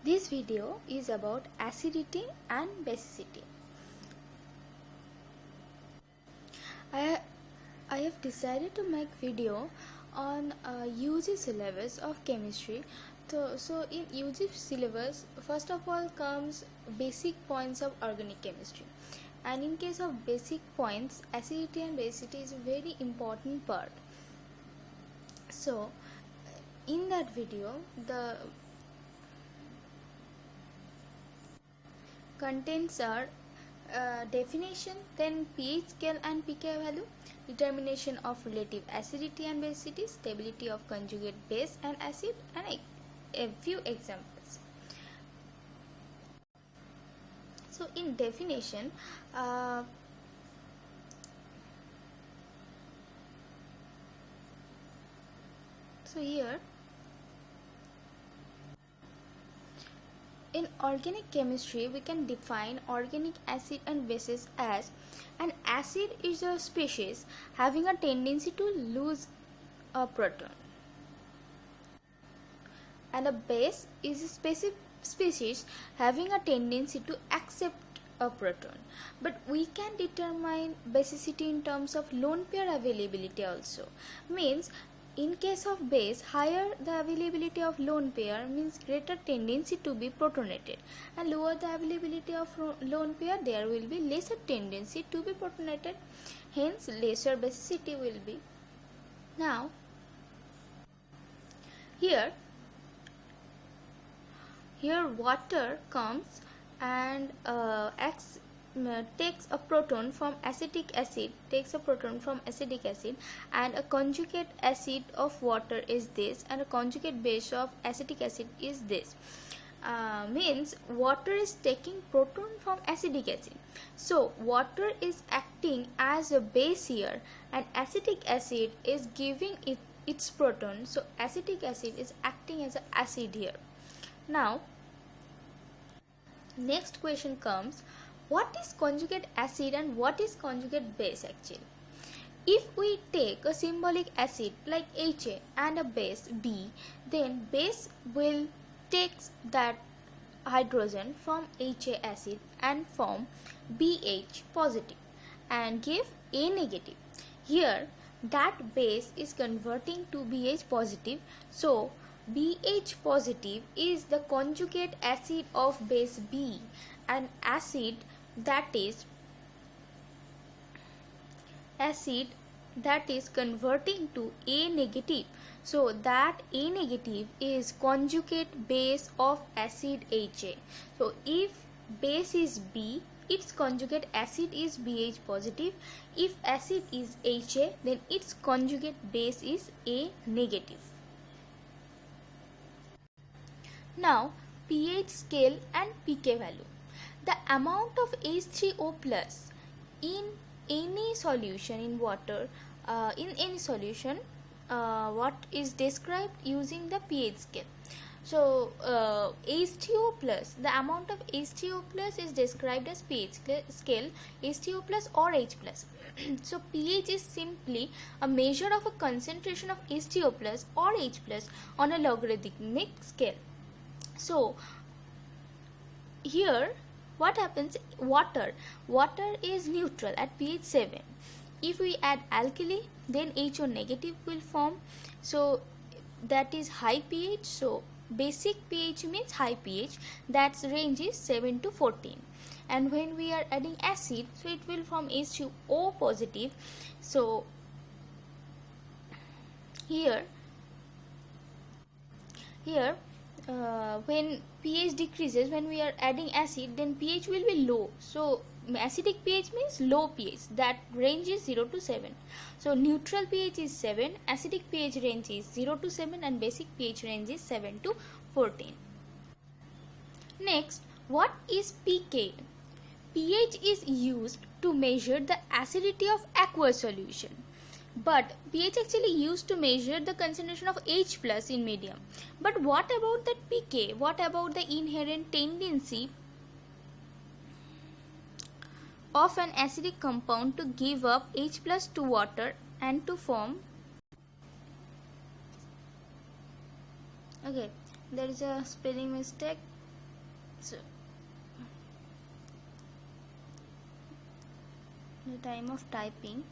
This video is about acidity and basicity. I have decided to make video on UG syllabus of chemistry. So in UG syllabus, first of all comes basic points of organic chemistry. And in case of basic points, acidity and basicity is a very important part. So in that video, the contents are definition, then pH scale and pK value, determination of relative acidity and basicity, stability of conjugate base and acid, and a few examples. So in definition, so here in organic chemistry, we can define organic acid and bases as an acid is a species having a tendency to lose a proton, and a base is a specific species having a tendency to accept a proton. But we can determine basicity in terms of lone pair availability also. Means in case of base, higher the availability of lone pair means greater tendency to be protonated, and lower the availability of lone pair, there will be lesser tendency to be protonated, hence lesser basicity will be. Now here water comes and takes a proton from acetic acid, and a conjugate acid of water is this, and a conjugate base of acetic acid is this. Means water is taking proton from acetic acid, so water is acting as a base here, and acetic acid is giving its proton, so acetic acid is acting as an acid here. Now next question comes, what is conjugate acid and what is conjugate base actually? If we take a symbolic acid like HA and a base B, then base will take that hydrogen from HA acid and form BH positive and give A negative. Here that base is converting to BH positive, so BH positive is the conjugate acid of base B, and acid that is converting to A negative, so that A negative is conjugate base of acid HA. So if base is B, its conjugate acid is BH positive. If acid is HA, then its conjugate base is A negative. Now pH scale and pK value. The amount of H3O plus in any solution in water, what is described using the pH scale. So H3O plus, the amount of H3O plus is described as pH scale H3O plus or H plus. So pH is simply a measure of a concentration of H3O plus or H plus on a logarithmic scale. So here what happens, water is neutral at pH 7. If we add alkali, then HO negative will form, so that is high pH. So basic pH means high pH, that range is 7 to 14. And when we are adding acid, so it will form H2O positive. So here when pH decreases, when we are adding acid, then pH will be low. So acidic pH means low pH, that range is 0 to 7. So neutral pH is 7, acidic pH range is 0 to 7, and basic pH range is 7 to 14. Next, what is pK? pH is used to measure the acidity of aqueous solution, but pH actually used to measure the concentration of H plus in medium. But what about that pK? What about the inherent tendency of an acidic compound to give up H plus to water and to form, okay, there is a spelling mistake, So the time of typing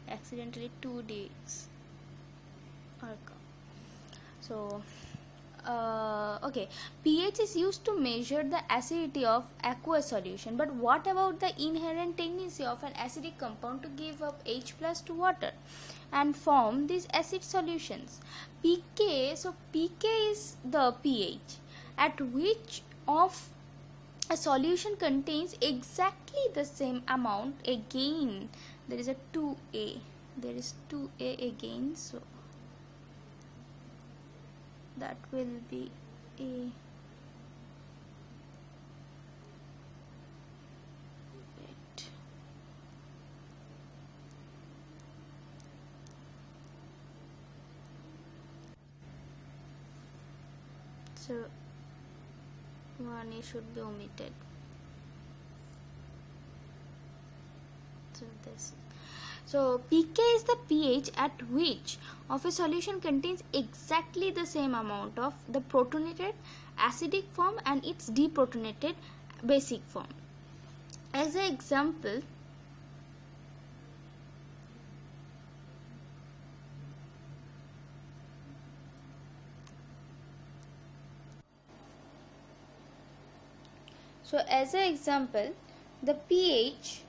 accidentally 2 days are come. So okay, pH is used to measure the acidity of aqueous solution, but what about the inherent tendency of an acidic compound to give up H plus to water and form these acid solutions? pK, so pK is the pH at which of a solution contains exactly the same amount. Again there is a 2a, there is 2a again, so that will be a wait. So 1a should be omitted. So pK is the pH at which of a solution contains exactly the same amount of the protonated acidic form and its deprotonated basic form. As an example, the pH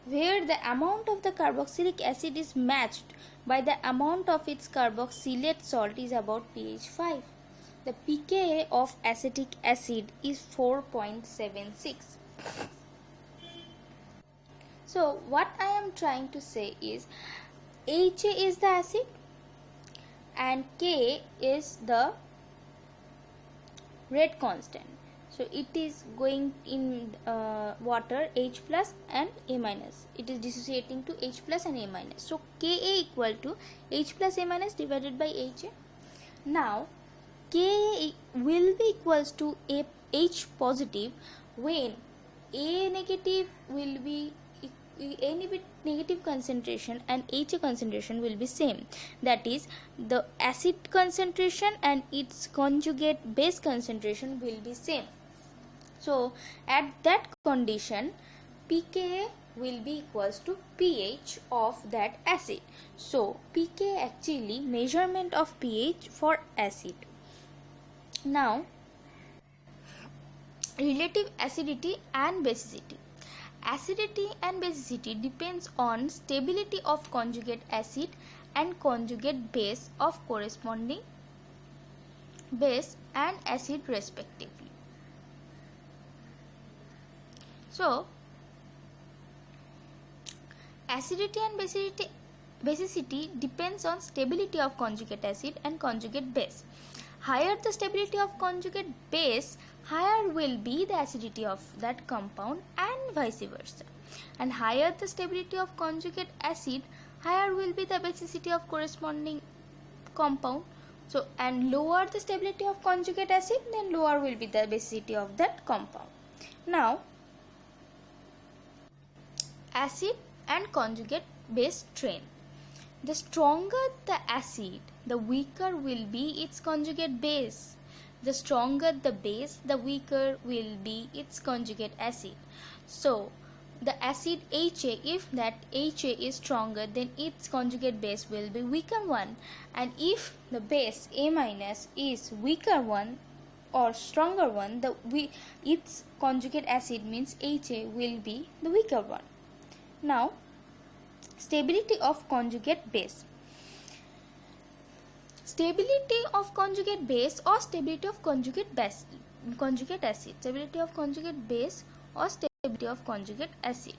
where the amount of the carboxylic acid is matched by the amount of its carboxylate salt is about pH 5. The pKa of acetic acid is 4.76. So what I am trying to say is Ha is the acid and K is the rate constant. So it is going in water H plus and A minus. It is dissociating to H plus and A minus. So Ka equal to H plus A minus divided by Ha. Now Ka will be equals to H positive when A negative will be any negative concentration and Ha concentration will be same. That is, the acid concentration and its conjugate base concentration will be same. So at that condition pKa will be equals to pH of that acid. So pKa actually measurement of pH for acid. Now relative acidity and basicity. Acidity and basicity depends on stability of conjugate acid and conjugate base of corresponding base and acid respectively. So acidity and basicity depends on stability of conjugate acid and conjugate base. Higher the stability of conjugate base, higher will be the acidity of that compound and vice versa. And higher the stability of conjugate acid, higher will be the basicity of corresponding compound. So and lower the stability of conjugate acid, then lower will be the basicity of that compound. Now acid and conjugate base train. The stronger the acid, the weaker will be its conjugate base. The stronger the base, the weaker will be its conjugate acid. So the acid Ha, if that Ha is stronger, then its conjugate base will be weaker one, and if the base A minus is weaker one or stronger one, its conjugate acid means Ha will be the weaker one. Now stability of conjugate base. Stability of conjugate base or stability of conjugate acid. Stability of conjugate base or stability of conjugate acid.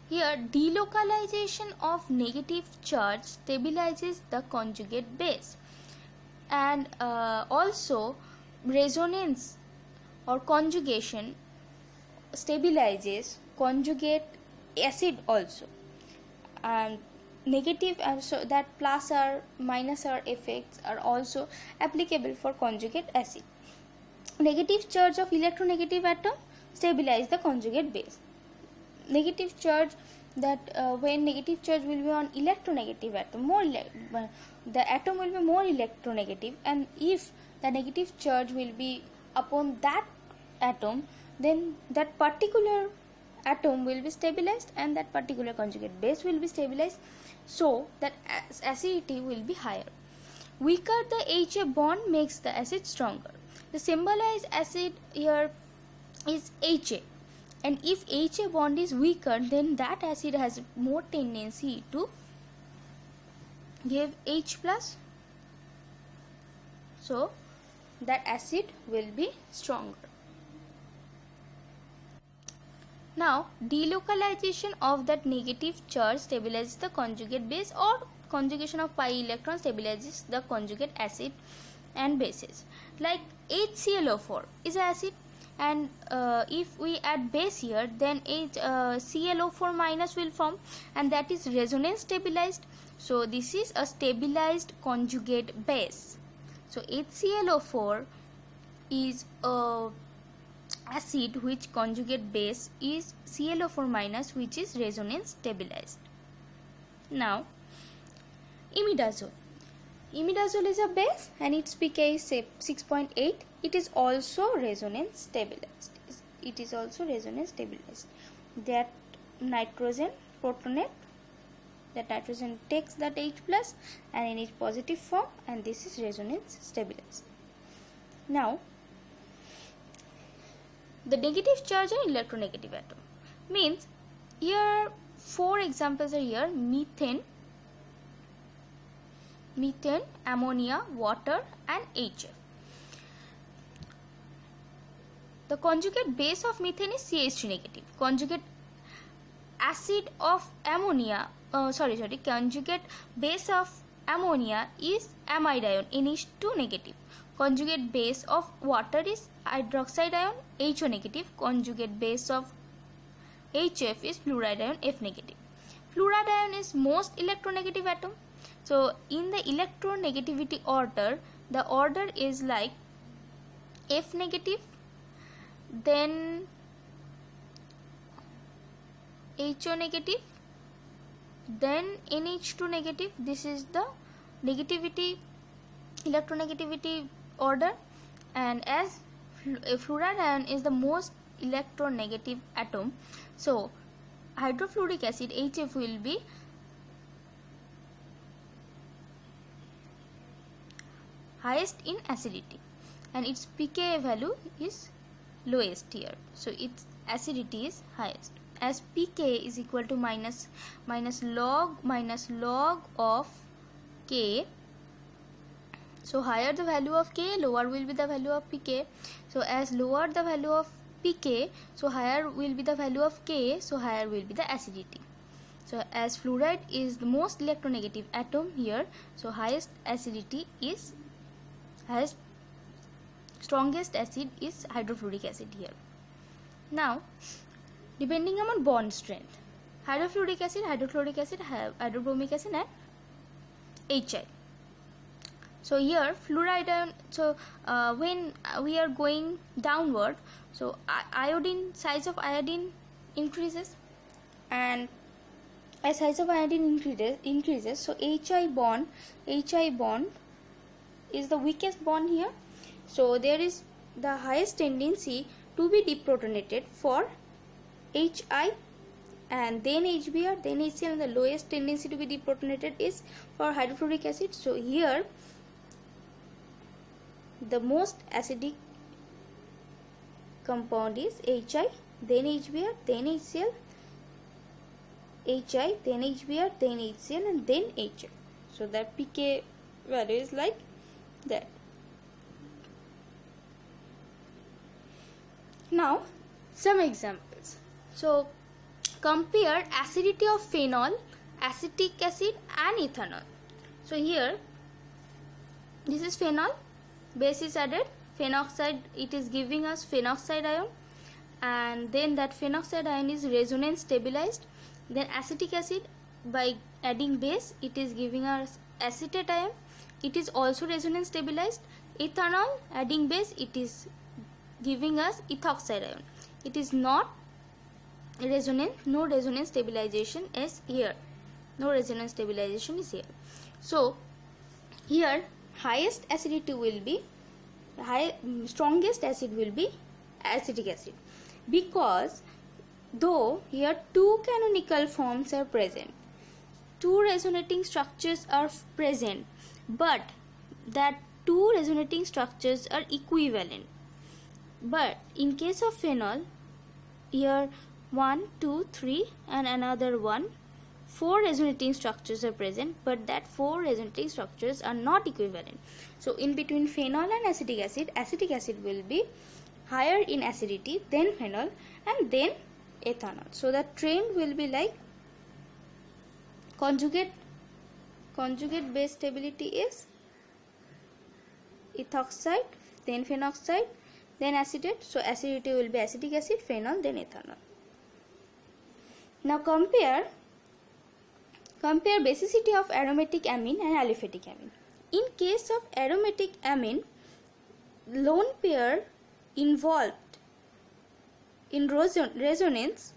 Here delocalization of negative charge stabilizes the conjugate base, and also resonance or conjugation stabilizes conjugate acid also, and negative so that plus or minus or effects are also applicable for conjugate acid. Negative charge of electronegative atom stabilize the conjugate base. Negative charge, that when negative charge will be on electronegative atom, the atom will be more electronegative, and if the negative charge will be upon that atom, then that particular atom will be stabilized and that particular conjugate base will be stabilized, so that acidity will be higher. Weaker the HA bond makes the acid stronger. The symbolized acid here is HA, and if HA bond is weaker, then that acid has more tendency to give H plus, so that acid will be stronger. Now, delocalization of that negative charge stabilizes the conjugate base, or conjugation of pi electron stabilizes the conjugate acid and bases. Like HClO4 is acid, and if we add base here, then ClO4 minus will form, and that is resonance stabilized. So this is a stabilized conjugate base. So HClO4 is a acid which conjugate base is ClO4 minus, which is resonance stabilized. Now, imidazole. Imidazole is a base and its pK is 6.8. It is also resonance stabilized. That nitrogen protonate, that nitrogen takes that H plus and in its positive form, and this is resonance stabilized. Now, the negative charge and electronegative atom means here 4 examples are here: methane, ammonia, water, and HF. The conjugate base of methane is CH3 negative. Conjugate acid of ammonia, conjugate base of ammonia is amide ion, NH2 negative. Conjugate base of water is hydroxide ion, HO negative. Conjugate base of HF is fluoride ion, F negative. Fluoride ion is most electronegative atom. So in the electronegativity order, the order is like F negative, then HO negative, then NH2 negative. This is the electronegativity order, and as fluoride ion is the most electronegative atom, so hydrofluoric acid HF will be highest in acidity and its pK value is lowest here, so its acidity is highest. As pK is equal to minus log of K, so higher the value of K, lower will be the value of pK. So as lower the value of pK, so higher will be the value of K, so higher will be the acidity. So as fluoride is the most electronegative atom here, so highest acidity is strongest acid is hydrofluoric acid here. Now, depending upon bond strength, hydrofluoric acid, hydrochloric acid, hydrobromic acid, and HI. So here fluoride ion, so when we are going downward, so size of iodine increases, and as size of iodine increases, so HI bond is the weakest bond here, so there is the highest tendency to be deprotonated for HI, and then HBr, then HCl, and the lowest tendency to be deprotonated is for hydrofluoric acid. So here the most acidic compound is HI, then HBr, then HCl, HI, then HBr, then HCl, and then HF. So the pK value is like that. Now some examples. So compare acidity of phenol, acetic acid, and ethanol. So here this is phenol, base is added, phenoxide, it is giving us phenoxide ion, and then that phenoxide ion is resonance stabilized. Then acetic acid, by adding base, it is giving us acetate ion, it is also resonance stabilized. Ethanol, adding base, it is giving us ethoxide ion, it is not resonance, no resonance stabilization is here, So here highest acidity will be strongest acid will be acetic acid, because though here two canonical forms are present, two resonating structures are present, but that two resonating structures are equivalent. But in case of phenol, here 1, 2, 3 and another one, 4 resonating structures are present, but that 4 resonating structures are not equivalent. So in between phenol and acetic acid will be higher in acidity, then phenol, and then ethanol. So the trend will be like conjugate base stability is ethoxide, then phenoxide, then acetate. So acidity will be acetic acid, phenol, then ethanol. Now compare basicity of aromatic amine and aliphatic amine. In case of aromatic amine, lone pair involved in resonance,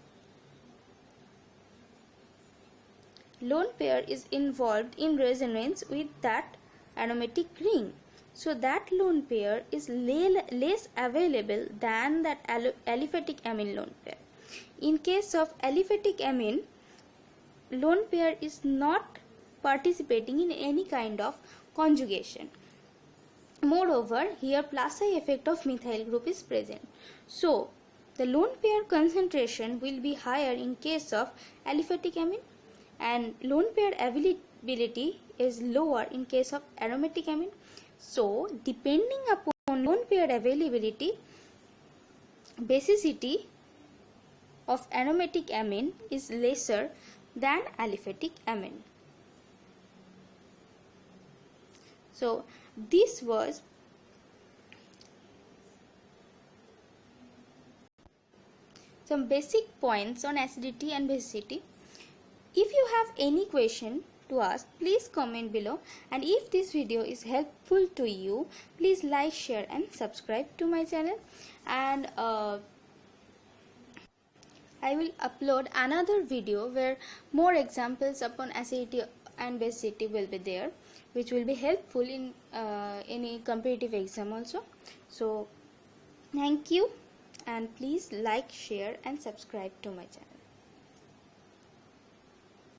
lone pair is involved in resonance with that aromatic ring. So that lone pair is less available than that aliphatic amine lone pair. In case of aliphatic amine, lone pair is not participating in any kind of conjugation. Moreover, here plus I effect of methyl group is present. So the lone pair concentration will be higher in case of aliphatic amine, and lone pair availability is lower in case of aromatic amine. So depending upon lone pair availability, basicity of aromatic amine is lesser than aliphatic amine. So this was some basic points on acidity and basicity. If you have any question to ask, please comment below, and if this video is helpful to you, please like, share and subscribe to my channel, and I will upload another video where more examples upon acidity and basicity will be there, which will be helpful in any competitive exam also. So thank you, and please like, share and subscribe to my channel.